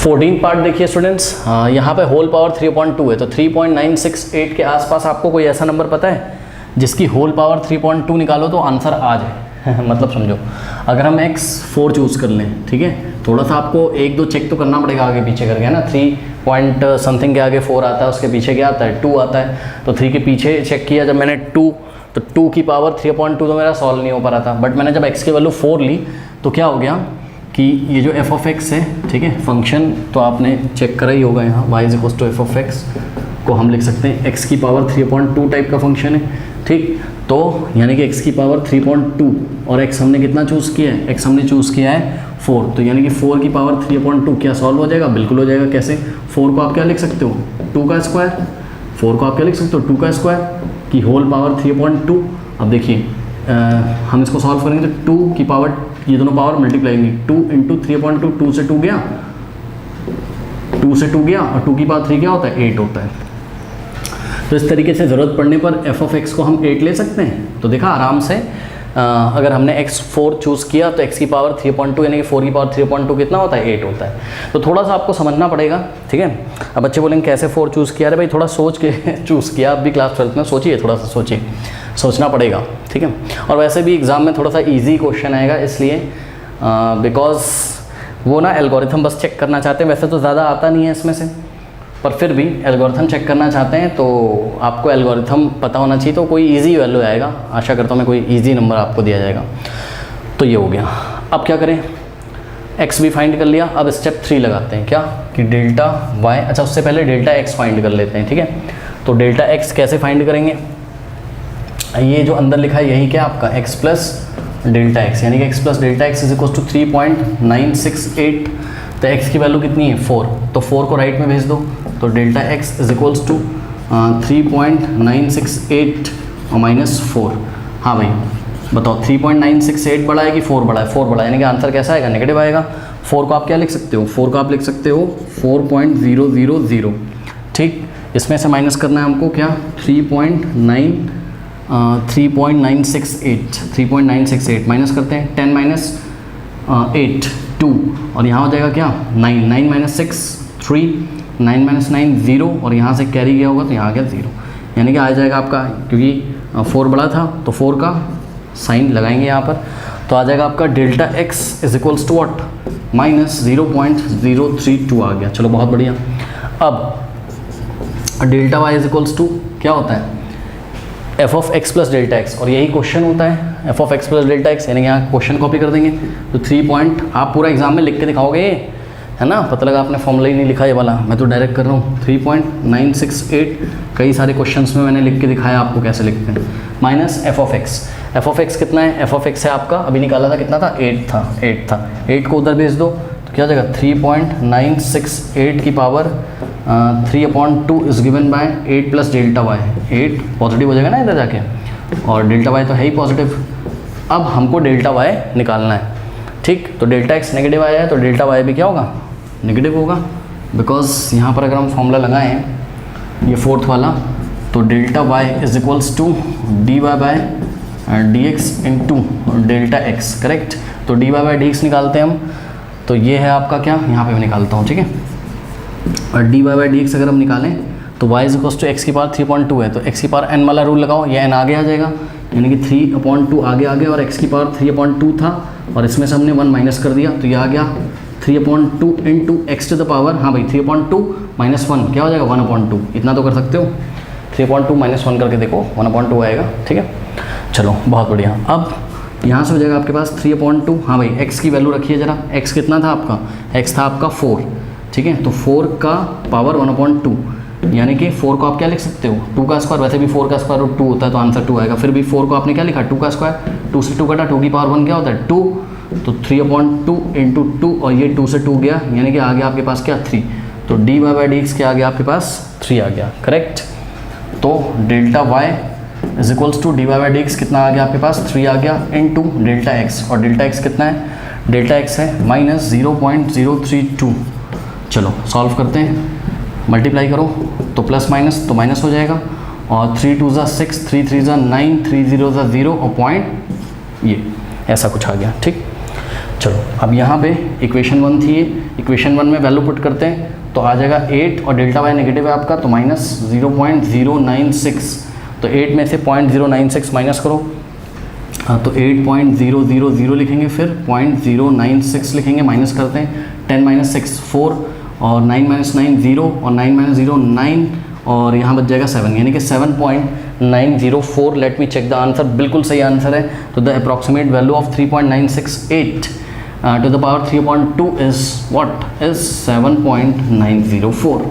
14 part देखिए students, यहाँ पे होल पावर 3.2 है, तो 3.968 के आसपास आपको कोई ऐसा नंबर पता है जिसकी होल पावर 3.2 निकालो तो आंसर आ जाए। मतलब समझो अगर हम x4 चूज़ कर लें, ठीक है, थोड़ा सा आपको एक दो चेक तो करना पड़ेगा आगे पीछे करके, है ना। 3 पॉइंट समथिंग के आगे 4 आता है, उसके पीछे क्या आता है 2 आता है, तो 3 के पीछे चेक किया जब मैंने 2, तो 2 की पावर 3.2 तो मेरा सॉल्व नहीं हो पा रहा था। बट मैंने जब x की वैल्यू 4 ली तो क्या हो गया कि ये जो f ऑफ x है, ठीक है, फंक्शन तो आपने चेक करा ही होगा, यहाँ y is to f of x को हम लिख सकते हैं x की पावर 3.2 टाइप का फंक्शन है, ठीक। तो यानी कि x की पावर 3.2 और x हमने कितना चूज़ किया है, x हमने चूज़ किया है 4, तो यानी कि 4 की पावर 3.2 क्या सॉल्व हो जाएगा, बिल्कुल हो जाएगा। कैसे, 4 को आप क्या लिख सकते हो 2 का स्क्वायर, 4 को आप क्या लिख सकते हो 2 का स्क्वायर की होल पावर 3.2। अब देखिए हम इसको सॉल्व करेंगे तो 2 की पावर, ये दोनों पावर मल्टीप्लाई होंगी, 2 इंटू 3.2, 2 से 2 गया, 2 से 2 गया, और 2 की पावर 3 क्या होता है 8 होता है। तो इस तरीके से ज़रूरत पड़ने पर f ऑफ x को हम 8 ले सकते हैं। तो देखा आराम से, अगर हमने x4 चूज़ किया तो x की पावर 3.2 यानी कि 4 की पावर 3.2 कितना होता है 8 होता है। तो थोड़ा सा आपको समझना पड़ेगा, ठीक है। अब बच्चे बोलेंगे कैसे 4 चूज़ किया, अरे भाई थोड़ा सोच के चूज़ किया, अब भी क्लास 12 में सोचिए, थोड़ा सा सोचिए, सोचना पड़ेगा, ठीक है। और वैसे भी एग्ज़ाम में थोड़ा सा ईजी क्वेश्चन आएगा, इसलिए बिकॉज वो ना एल्गोरिथम बस चेक करना चाहते हैं, वैसे तो ज़्यादा आता नहीं है इसमें से, पर फिर भी एल्गोरिथम चेक करना चाहते हैं तो आपको एल्गोरिथम पता होना चाहिए, तो कोई इजी वैल्यू आएगा, आशा करता हूँ मैं कोई इजी नंबर आपको दिया जाएगा। तो ये हो गया। अब क्या करें, x भी फाइंड कर लिया, अब स्टेप 3 लगाते हैं, क्या कि डेल्टा y, अच्छा उससे पहले डेल्टा x फाइंड कर लेते हैं, ठीक है। तो डेल्टा x कैसे फाइंड करेंगे, ये जो अंदर लिखा है यही क्या आपका x प्लस डेल्टा एक्स, यानी कि x plus delta x is equal to 3.968। तो x की वैल्यू कितनी है 4, तो 4 को राइट में भेज दो, तो delta x is equals to 3.968 और माइनस 4। हाँ भाई बताओ 3.968 बड़ा है कि 4 बड़ा है, 4 बड़ा है, यानी कि आंसर कैसा आएगा नेगेटिव आएगा। 4 को आप क्या लिख सकते हो, 4 को आप लिख सकते हो 4.000, ठीक। इसमें से माइनस करना है हमको क्या 3.968 माइनस करते हैं, 10 माइनस 8 2, और यहाँ हो जाएगा क्या 9, 9 माइनस 6 3, 9 माइनस 9 0, और यहाँ से कैरी गया होगा तो यहाँ आ गया 0, यानी कि आ जाएगा आपका, क्योंकि 4 बड़ा था तो 4 का साइन लगाएंगे यहाँ पर, तो आ जाएगा आपका delta x is equals to what minus 0.032 आ गया। चलो बहुत बढ़िया। अब delta y is equals to क्या होता है f of x plus delta x, और यही क्वेश्चन होता है f of x plus delta x, यानी कि यहाँ क्वेश्चन कॉपी कर देंगे तो 3 पॉइंट आप पूरा एग्जाम में लिख के दिखाओगे, है ना। पता लगा आपने फॉर्मूला ही नहीं लिखा ये वाला, मैं तो डायरेक्ट कर रहा हूँ। 3.968 कई सारे क्वेश्चंस में मैंने लिख के दिखाया आपको कैसे लिखते हैं, माइनस f ऑफ x कितना है, f ऑफ x है आपका, अभी निकाला था कितना था 8 था, 8 को उधर भेज दो तो क्या हो जाएगा 3.968 की power 3/2 is given by 8 plus delta y, 8 positive हो जाएगा ना इधर जाके, और डेल्टा वाई तो है ही पॉजिटिव। अब हमको डेल्टा वाई निकालना है, ठीक। तो डेल्टा एक्स नेगेटिव आया है तो डेल्टा वाई भी क्या होगा नेगेटिव होगा, बिकॉज यहाँ पर अगर हम फॉर्मूला लगाएं ये फोर्थ वाला, तो delta Y is equals to D Y by D X into delta X, correct. तो D Y by D X निकालते हैं हम, तो ये है आपका क्या, यहाँ पे मैं निकालता हूँ, ठीक है। और d Y by D x अगर हम निकालें तो y is equals to x की पावर 3.2 है, तो x की पावर n वाला रूल लगाओ, ये n आगे आ जाएगा, यानी कि 3/2 आगे आ गया, और x की पावर 3/2 था और इसमें से हमने 1 माइनस कर दिया तो ये आ गया 3/2 into x to the power, हाँ भाई 3/2 माइनस 1 क्या हो जाएगा 1/2, इतना तो कर सकते हो, 3/2 माइनस 1 करके देखो 1/2 आएगा, ठीक है। चलो बहुत बढ़िया। अब यहाँ से हो जाएगा आपके पास 3/2, हाँ भाई x की वैल्यू रखिए ज़रा, x कितना था आपका, x था आपका 4, ठीक है। तो 4 का पावर 1/2, यानी कि 4 को आप क्या लिख सकते हो 2 का स्क्वायर, वैसे भी 4 का स्क्वायर रूट 2 होता है तो आंसर 2 आएगा, फिर भी 4 को आपने क्या लिखा 2 का स्क्वायर, 2 से 2 कटा, 2 की पावर 1 क्या होता है 2, तो 3/2 इंटू 2, और ये 2 से 2 गया, यानी कि आ गया आपके पास क्या 3, तो D y by d x क्या आ गया आपके पास 3 आ गया, करेक्ट। तो delta Y is equals to D y by d x कितना आ गया आपके पास 3 आ गया, इंटू डेल्टा एक्स, और डेल्टा एक्स कितना है, डेल्टा एक्स है माइनस 0.032। चलो सॉल्व करते हैं, मल्टीप्लाई करो तो प्लस माइनस तो माइनस हो जाएगा, और 3 2 ज़ा 6, 3 3 ज़ा 9, 3 0 ज़ा 0 और पॉइंट, ये ऐसा कुछ आ गया, ठीक। चलो अब यहाँ पे इक्वेशन 1 थी, इक्वेशन 1 में वैल्यू पुट करते हैं तो आ जाएगा 8 और डेल्टा वाई नेगेटिव है आपका, तो माइनस 0.096, तो 8 में से 0.096 माइनस करो, तो 8.000 लिखेंगे, फिर 0.096 लिखेंगे, माइनस करते हैं, 10 माइनस 6 4 और 9 माइनस 9 0 और 9 माइनस 0 9 और यहाँ बच जाएगा 7, यानी कि 7.904। Let me check the answer, बिल्कुल सही आंसर है। तो the approximate value of 3.968 to the power 3/2 is what? Is 7.904।